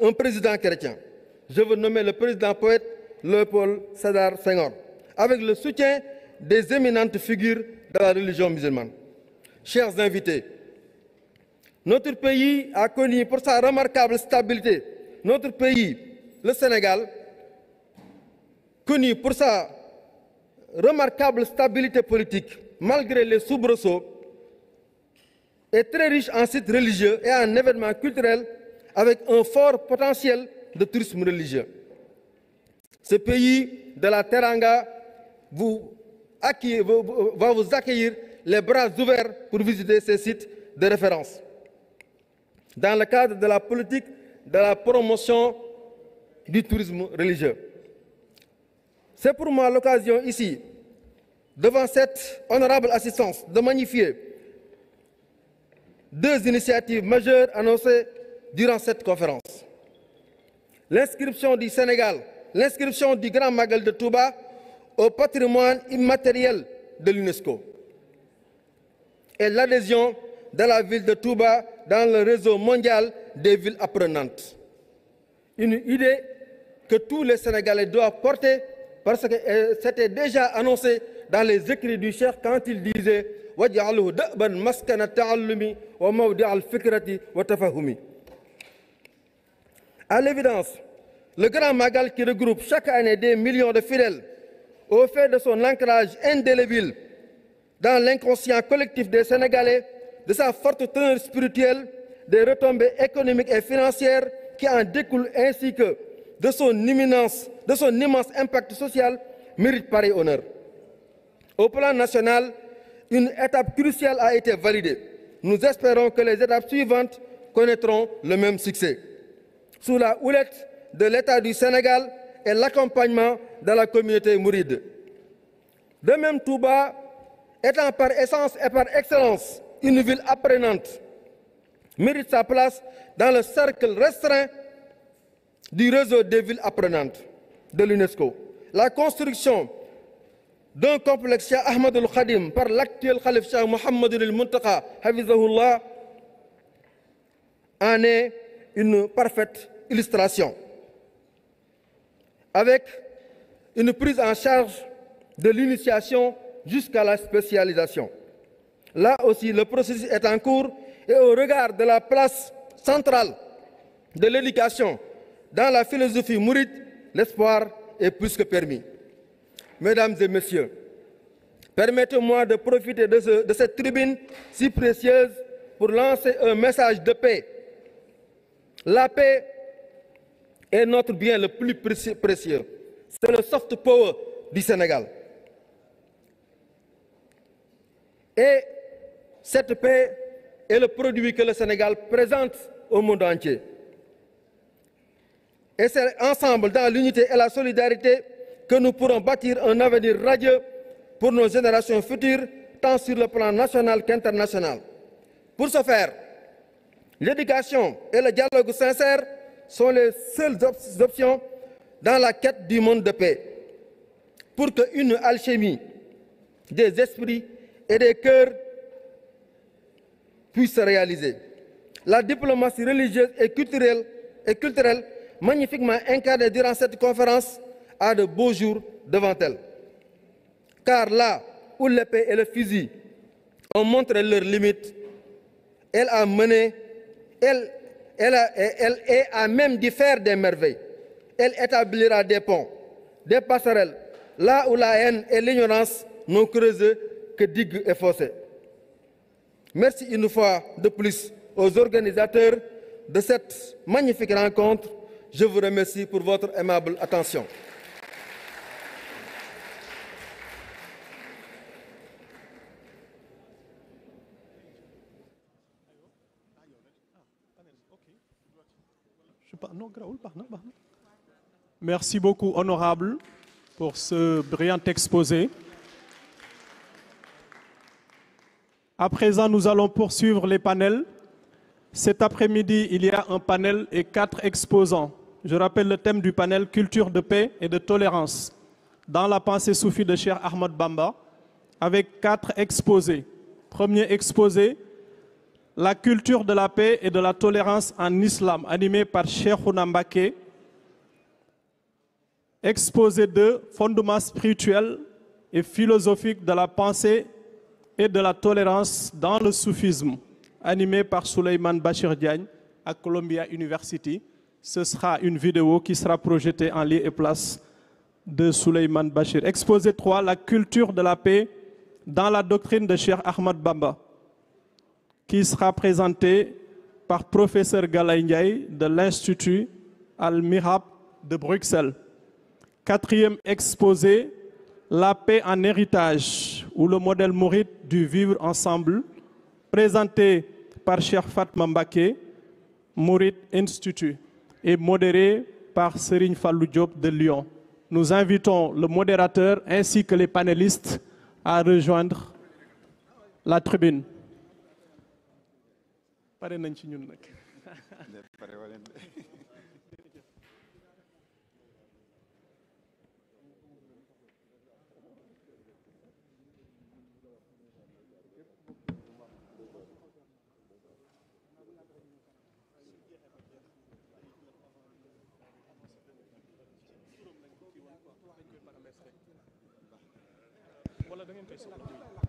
un président chrétien. Je veux nommer le président poète Léopold Sédar Senghor, avec le soutien des éminentes figures de la religion musulmane. Chers invités, notre pays a connu pour sa remarquable stabilité, notre pays, le Sénégal, connu pour sa remarquable stabilité politique, malgré les soubresauts, est très riche en sites religieux et en événements culturels avec un fort potentiel de tourisme religieux. Ce pays de la Teranga va vous accueillir les bras ouverts pour visiter ces sites de référence. Dans le cadre de la politique de la promotion du tourisme religieux. C'est pour moi l'occasion ici, devant cette honorable assistance, de magnifier deux initiatives majeures annoncées durant cette conférence. L'inscription du Sénégal, l'inscription du Grand Magal de Touba au patrimoine immatériel de l'UNESCO et l'adhésion de la ville de Touba dans le réseau mondial des villes apprenantes. Une idée que tous les Sénégalais doivent porter parce que c'était déjà annoncé dans les écrits du Cheikh quand il disait « Waj'alhu da'ban maskana ta'allumi wa mawdi'al fikrati wa tafahumi ». À l'évidence, le Grand Magal qui regroupe chaque année des millions de fidèles au fait de son ancrage indélébile dans l'inconscient collectif des Sénégalais, de sa forte teneur spirituelle, des retombées économiques et financières qui en découlent ainsi que de son immense impact social, mérite pareil honneur. Au plan national, une étape cruciale a été validée. Nous espérons que les étapes suivantes connaîtront le même succès. Sous la houlette de l'État du Sénégal et l'accompagnement de la communauté mouride. De même, Touba, étant par essence et par excellence une ville apprenante, mérite sa place dans le cercle restreint du réseau des villes apprenantes de l'UNESCO. La construction d'un complexe Cheikh Ahmadou Khadim par l'actuel Khalif Cheikh Mohammed al-Muntaka, Hafizahullah, en est une parfaite illustration. Avec une prise en charge de l'initiation jusqu'à la spécialisation. Là aussi, le processus est en cours et au regard de la place centrale de l'éducation dans la philosophie mouride, l'espoir est plus que permis. Mesdames et messieurs, permettez-moi de profiter de cette tribune si précieuse pour lancer un message de paix. La paix est notre bien le plus précieux. C'est le soft power du Sénégal. Et cette paix est le produit que le Sénégal présente au monde entier. Et c'est ensemble, dans l'unité et la solidarité, que nous pourrons bâtir un avenir radieux pour nos générations futures, tant sur le plan national qu'international. Pour ce faire, l'éducation et le dialogue sincère sont les seules options dans la quête du monde de paix. Pour qu'une alchimie des esprits et des cœurs puisse se réaliser. La diplomatie religieuse et culturelle magnifiquement incarnée durant cette conférence a de beaux jours devant elle. Car là où l'épée et le fusil ont montré leurs limites, elle est à même d'y faire des merveilles. Elle établira des ponts, des passerelles, là où la haine et l'ignorance n'ont creusé que digues et fossés. Merci une fois de plus aux organisateurs de cette magnifique rencontre. Je vous remercie pour votre aimable attention. Merci beaucoup, honorable, pour ce brillant exposé. À présent, nous allons poursuivre les panels. Cet après-midi, il y a un panel et 4 exposants. Je rappelle le thème du panel « Culture de paix et de tolérance » dans la pensée soufie de Cheikh Ahmad Bamba, avec 4 exposés. Premier exposé, la culture de la paix et de la tolérance en islam, animé par Cheikhouna Mbacké. Exposé 2, fondements spirituels et philosophiques de la pensée et de la tolérance dans le soufisme, animé par Souleymane Bachir Diagne à Columbia University. Ce sera une vidéo qui sera projetée en lieu et place de Souleymane Bachir. Exposé 3, la culture de la paix dans la doctrine de Cheikh Ahmad Bamba, qui sera présenté par professeur Galaye Ndiaye de l'Institut Al-Mihab de Bruxelles. 4e exposé, la paix en héritage, ou le modèle mouride du vivre ensemble, présenté par Cheikh Fatma Mbacké, Mouride Institute, et modéré par Serigne Fallou Diop de Lyon. Nous invitons le modérateur ainsi que les panélistes à rejoindre la tribune. Pare nañ ci ñun nag. Wala da ngeen koy